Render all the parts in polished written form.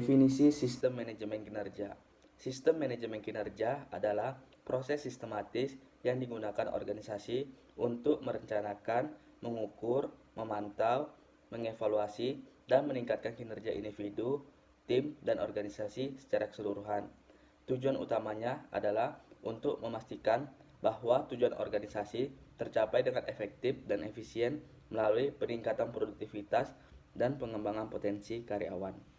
Definisi sistem manajemen kinerja. Sistem manajemen kinerja adalah proses sistematis yang digunakan organisasi untuk merencanakan, mengukur, memantau, mengevaluasi, dan meningkatkan kinerja individu, tim, dan organisasi secara keseluruhan. Tujuan utamanya adalah untuk memastikan bahwa tujuan organisasi tercapai dengan efektif dan efisien melalui peningkatan produktivitas dan pengembangan potensi karyawan.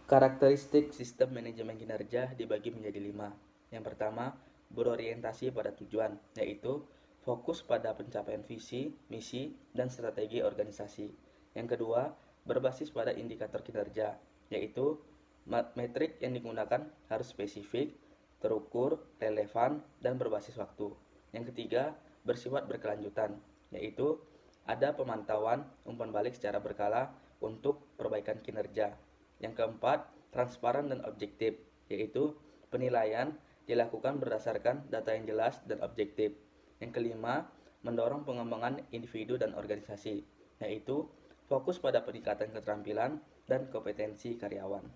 Karakteristik sistem manajemen kinerja dibagi menjadi 5. Yang pertama, berorientasi pada tujuan, yaitu fokus pada pencapaian visi, misi, dan strategi organisasi. Yang kedua, berbasis pada indikator kinerja, yaitu metrik yang digunakan harus spesifik, terukur, relevan, dan berbasis waktu. Yang ketiga, bersifat berkelanjutan, yaitu ada pemantauan umpan balik secara berkala untuk perbaikan kinerja. Yang keempat, transparan dan objektif, yaitu penilaian dilakukan berdasarkan data yang jelas dan objektif. Yang kelima, mendorong pengembangan individu dan organisasi, yaitu fokus pada peningkatan keterampilan dan kompetensi karyawan.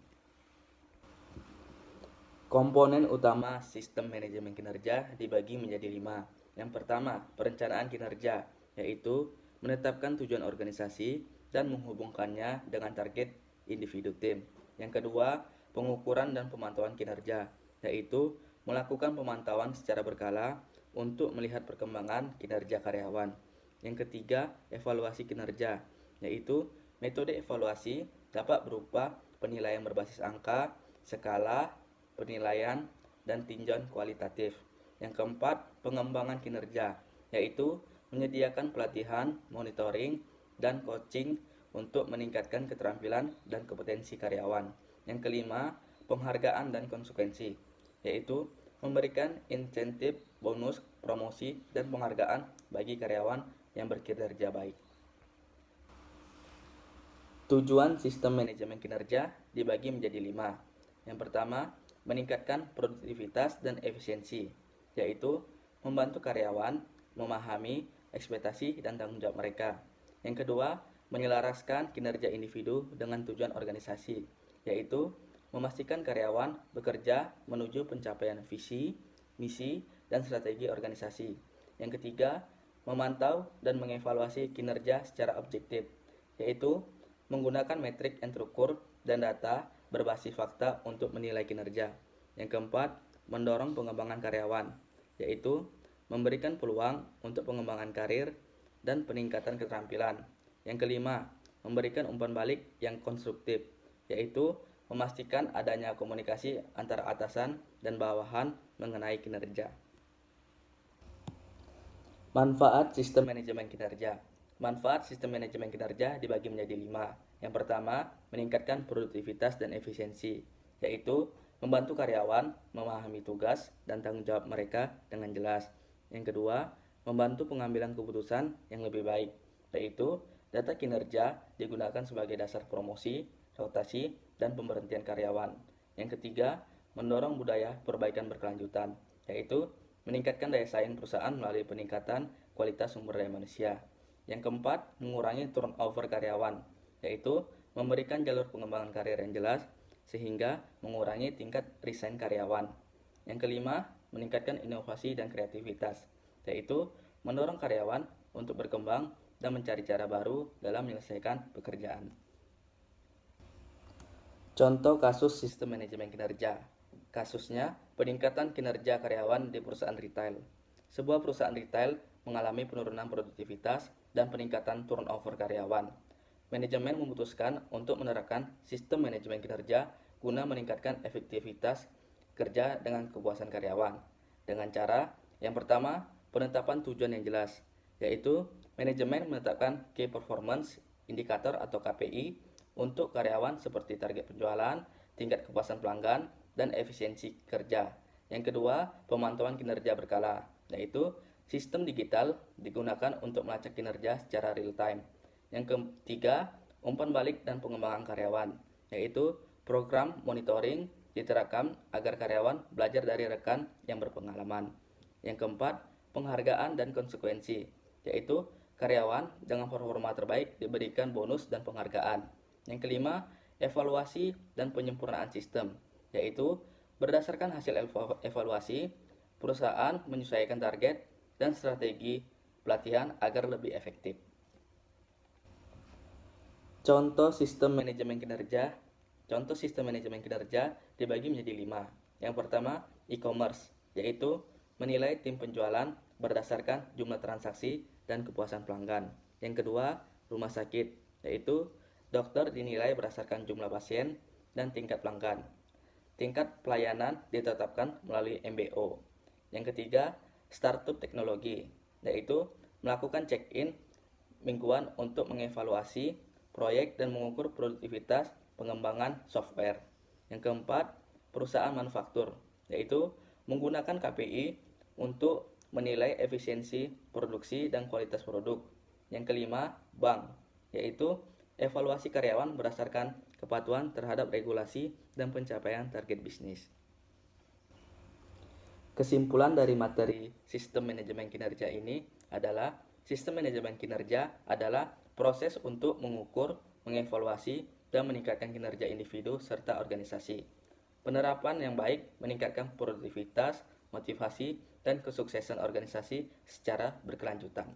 Komponen utama sistem manajemen kinerja dibagi menjadi 5. Yang pertama, perencanaan kinerja, yaitu menetapkan tujuan organisasi dan menghubungkannya dengan target individu tim. Yang kedua, pengukuran dan pemantauan kinerja, yaitu melakukan pemantauan secara berkala untuk melihat perkembangan kinerja karyawan. Yang ketiga, evaluasi kinerja, yaitu metode evaluasi dapat berupa penilaian berbasis angka, skala, penilaian, dan tinjauan kualitatif. Yang keempat, pengembangan kinerja, yaitu menyediakan pelatihan, monitoring, dan coaching untuk meningkatkan keterampilan dan kompetensi karyawan. Yang kelima, penghargaan dan konsekuensi, yaitu memberikan insentif, bonus, promosi, dan penghargaan bagi karyawan yang berkinerja baik. Tujuan sistem manajemen kinerja dibagi menjadi 5. Yang pertama, meningkatkan produktivitas dan efisiensi, yaitu membantu karyawan memahami ekspektasi dan tanggung jawab mereka. Yang kedua, menyelaraskan kinerja individu dengan tujuan organisasi, yaitu memastikan karyawan bekerja menuju pencapaian visi, misi, dan strategi organisasi. Yang ketiga, memantau dan mengevaluasi kinerja secara objektif, yaitu menggunakan metrik yang terukur dan data berbasis fakta untuk menilai kinerja. Yang keempat, mendorong pengembangan karyawan, yaitu memberikan peluang untuk pengembangan karir dan peningkatan keterampilan. Yang kelima, memberikan umpan balik yang konstruktif, yaitu memastikan adanya komunikasi antara atasan dan bawahan mengenai kinerja. Manfaat sistem manajemen kinerja. Manfaat sistem manajemen kinerja dibagi menjadi 5. Yang pertama, meningkatkan produktivitas dan efisiensi, yaitu membantu karyawan memahami tugas dan tanggung jawab mereka dengan jelas. Yang kedua, membantu pengambilan keputusan yang lebih baik, yaitu data kinerja digunakan sebagai dasar promosi, rotasi, dan pemberhentian karyawan. Yang ketiga, mendorong budaya perbaikan berkelanjutan, yaitu meningkatkan daya saing perusahaan melalui peningkatan kualitas sumber daya manusia. Yang keempat, mengurangi turnover karyawan, yaitu memberikan jalur pengembangan karir yang jelas sehingga mengurangi tingkat resign karyawan. Yang kelima, meningkatkan inovasi dan kreativitas, yaitu mendorong karyawan untuk berkembang dan mencari cara baru dalam menyelesaikan pekerjaan. Contoh kasus sistem manajemen kinerja. Kasusnya, peningkatan kinerja karyawan di perusahaan retail. Sebuah perusahaan retail mengalami penurunan produktivitas dan peningkatan turnover karyawan. Manajemen memutuskan untuk menerapkan sistem manajemen kinerja guna meningkatkan efektivitas kerja dengan kepuasan karyawan. Dengan cara, yang pertama, penetapan tujuan yang jelas, yaitu manajemen menetapkan Key Performance Indicator atau KPI untuk karyawan seperti target penjualan, tingkat kepuasan pelanggan, dan efisiensi kerja. Yang kedua, pemantauan kinerja berkala, yaitu sistem digital digunakan untuk melacak kinerja secara real time. Yang ketiga, umpan balik dan pengembangan karyawan, yaitu program monitoring diterapkan agar karyawan belajar dari rekan yang berpengalaman. Yang keempat, penghargaan dan konsekuensi, yaitu karyawan dengan performa terbaik diberikan bonus dan penghargaan. Yang kelima, Evaluasi dan penyempurnaan sistem, yaitu berdasarkan hasil evaluasi, perusahaan menyesuaikan target dan strategi pelatihan agar lebih efektif. Contoh sistem manajemen kinerja. Contoh sistem manajemen kinerja dibagi menjadi 5. Yang pertama, e-commerce, yaitu menilai tim penjualan berdasarkan jumlah transaksi dan kepuasan pelanggan. Yang kedua, rumah sakit, yaitu dokter dinilai berdasarkan jumlah pasien dan tingkat pelanggan. Tingkat pelayanan ditetapkan melalui MBO. Yang ketiga, startup teknologi, yaitu melakukan check-in mingguan untuk mengevaluasi proyek dan mengukur produktivitas pengembangan software. Yang keempat, perusahaan manufaktur, yaitu menggunakan KPI untuk menilai efisiensi produksi dan kualitas produk. Yang kelima, bank, yaitu evaluasi karyawan berdasarkan kepatuhan terhadap regulasi dan pencapaian target bisnis. Kesimpulan dari materi sistem manajemen kinerja ini adalah sistem manajemen kinerja adalah proses untuk mengukur, mengevaluasi, dan meningkatkan kinerja individu serta organisasi. Penerapan yang baik meningkatkan produktivitas, motivasi, dan kesuksesan organisasi secara berkelanjutan.